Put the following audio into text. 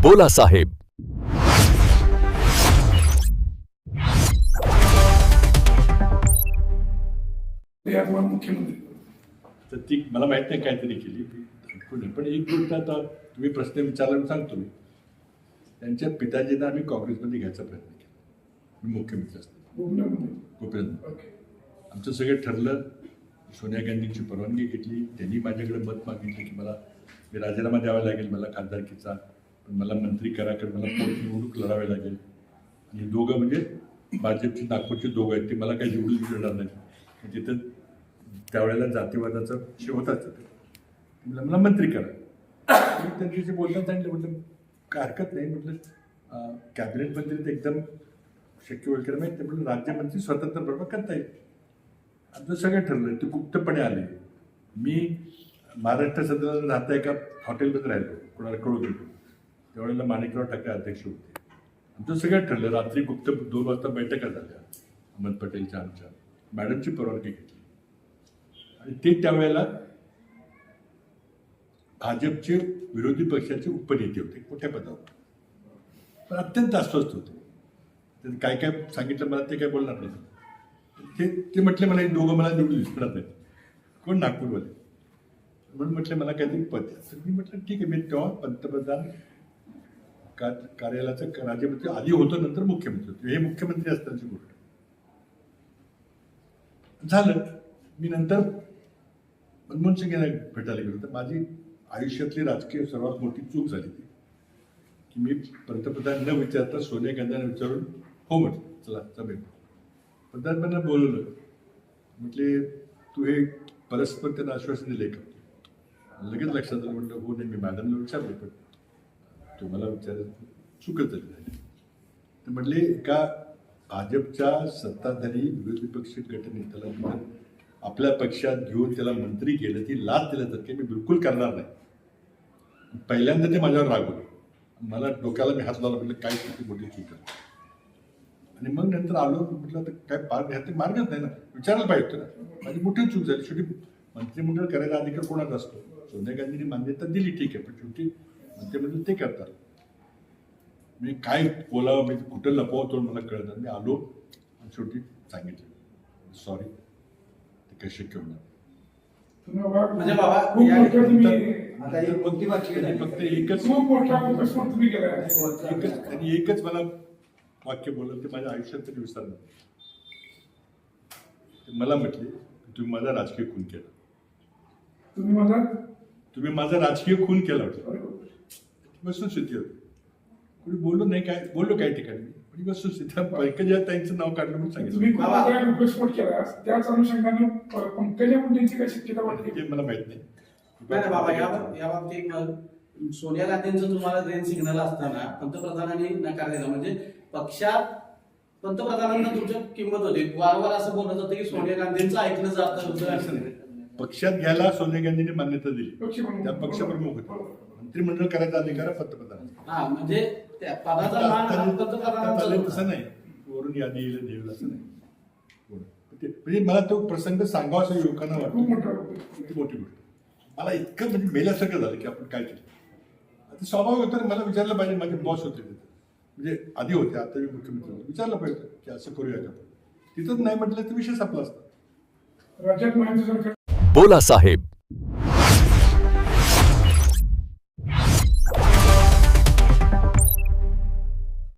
बोला साहेब. मुख्यमंत्री तर ती मला माहित नाही काहीतरी केली पण एक गोष्ट आता तुम्ही प्रश्न विचारला सांगतो मी. त्यांच्या पिताजींना आम्ही काँग्रेसमध्ये घ्यायचा प्रयत्न केला. मी मुख्यमंत्री असतो गोपीनाथ. आमचं सगळं ठरलं. सोनिया गांधींची परवानगी घेतली. त्यांनी माझ्याकडे मत मागितलं की मला मी राजीनामा द्यावा लागेल मला खासदारकीचा, पण मला मंत्री करा कारण मला निवडणूक लढावी लागेल. आणि दोघं म्हणजे भाजपची नागपूरची दोघं आहेत ते मला काही निवडून देणार नाही. तिथं त्यावेळेला जातीवादाचा विषय होताच. मला मंत्री करा. त्यांच्याशी बोलताना सांगितलं म्हटलं काय हरकत नाही. म्हटलं कॅबिनेट मंत्री तर एकदम शक्य होईल कारण माहिती म्हटलं राज्यमंत्री स्वतंत्रपणे करता येईल. आमचं सगळं ठरलं. ते गुप्तपणे आले. मी महाराष्ट्र सदनाला राहता एका हॉटेलमध्ये राहिलो, कोणाला कळू देतो. त्यावेळेला माणिकराव ठाकरे अध्यक्ष होते. आमचं सगळं ठरलं. रात्री गुप्त 2 वाजता बैठका झाल्या अहमद पटेलच्या आमच्या. मॅडमची परवानगी घेतली आणि ते त्यावेळेला भाजपचे विरोधी पक्षाचे उपनेते होते मोठ्या पदावर, पण अत्यंत अस्वस्थ होते. त्यांनी काय काय सांगितलं मला ते काय बोलणार नाही. ते म्हटले मला दोघं मला निवडून दिसणार नाही. कोण? नागपूरवाले. म्हणून म्हटलं मला काहीतरी पद द्या. तर मी म्हटलं ठीक आहे. मी तेव्हा पंतप्रधान कार्यालयाचं राज्यमंत्री आधी होतो, नंतर मुख्यमंत्री होतो. हे मुख्यमंत्री असतानाची गोष्ट झालं. मी नंतर मनमोहन सिंग यांना भेटायला गेलो. तर माझी आयुष्यातली राजकीय सर्वात मोठी चूक झाली ती की मी पंतप्रधान न विचारता सोनिया गांधींना विचारून हो म्हटलं चला जमेल. पंतप्रधानांना बोलवलं. म्हटले तू हे परस्पर त्यांना आश्वासन दिले का? लगेच लक्षात आलं. म्हटलं हो नाही मी मॅडमला विचारलं पण तुम्हाला विचारायचं चुकत झाली नाही. तर म्हटले एका भाजपच्या सत्ताधारी विरोधी पक्ष गटनेत्याला आपल्या पक्षात घेऊन त्याला मंत्री केलं ती लाच दिल्यासारखे मी बिलकुल करणार नाही. पहिल्यांदा ते माझ्यावर रागवले. मला डोक्याला मी हात लावला. म्हटलं काय किती मोठी चूक आहे. आणि मग नंतर आलो. म्हटलं तर काय मार्गच नाही ना. विचारायला पाहिजे होतं ना. माझी मोठी चूक झाली. शेवटी मंत्रिमंडळ करायचा अधिकार कोणाचा असतो? सोनिया गांधींनी मान्यता दिली ठीक आहे, पण शेवटी मंत्रिमंडळ ते करतात. मी काय बोलावं, मी कुठं लपवतो मला कळत नाही. मी आलो आणि शेवटी सांगितलं सॉरी ते काही शक्य होणार. म्हणजे बाबा फक्त एकच मला वाक्य बोललं ते माझ्या आयुष्यात तरी विसरलं. ते मला म्हटले तुम्ही माझा राजकीय खून केला. तुम्ही माझा राजकीय खून केला होता. वस्तुस्थिती होती. कोणी बोललो नाही. काय बोललो काही ठिकाणी पण वस्तुस्थिती. पंकजा ताईंचं नाव काढलं म्हणून सांगितलं. ते मला माहित नाही. बाबा या बाबतीत सोनिया गांधींचं तुम्हाला ग्रीन सिग्नल असताना पंतप्रधानांनी नकार दिला. म्हणजे पक्षात पंतप्रधानांना तुमच्या किंमत होती. वारंवार असं बोलत होतं की सोनिया गांधींचं ऐकलं जातं. पक्षात घ्यायला सोनिया गांधींनी मान्यता दिली. त्या पक्षप्रमुख होते. मंत्रिमंडळ करायचा अधिकार पंतप्रधान. हा म्हणजे त्या पदाचा मान पंतप्रधानांचा तसं नाही. वरून यादी येईल देईल असं नाही. म्हणजे मला तो प्रसंग सांगावा असं युवकांना वाटतो. मोठी गोष्ट. मला इतकं म्हणजे मेल्यासारखं झालं की आपण काय केलं. आता स्वाभाविक होतं. मला विचारलं पाहिजे. माझे बॉस होते तिथे, म्हणजे आधी होते, आता मी मुख्यमंत्री होतो. विचारलं पाहिजे की असं करूया का. तिथंच नाही म्हटलं तर विषय संपला असता. बोला साहेब.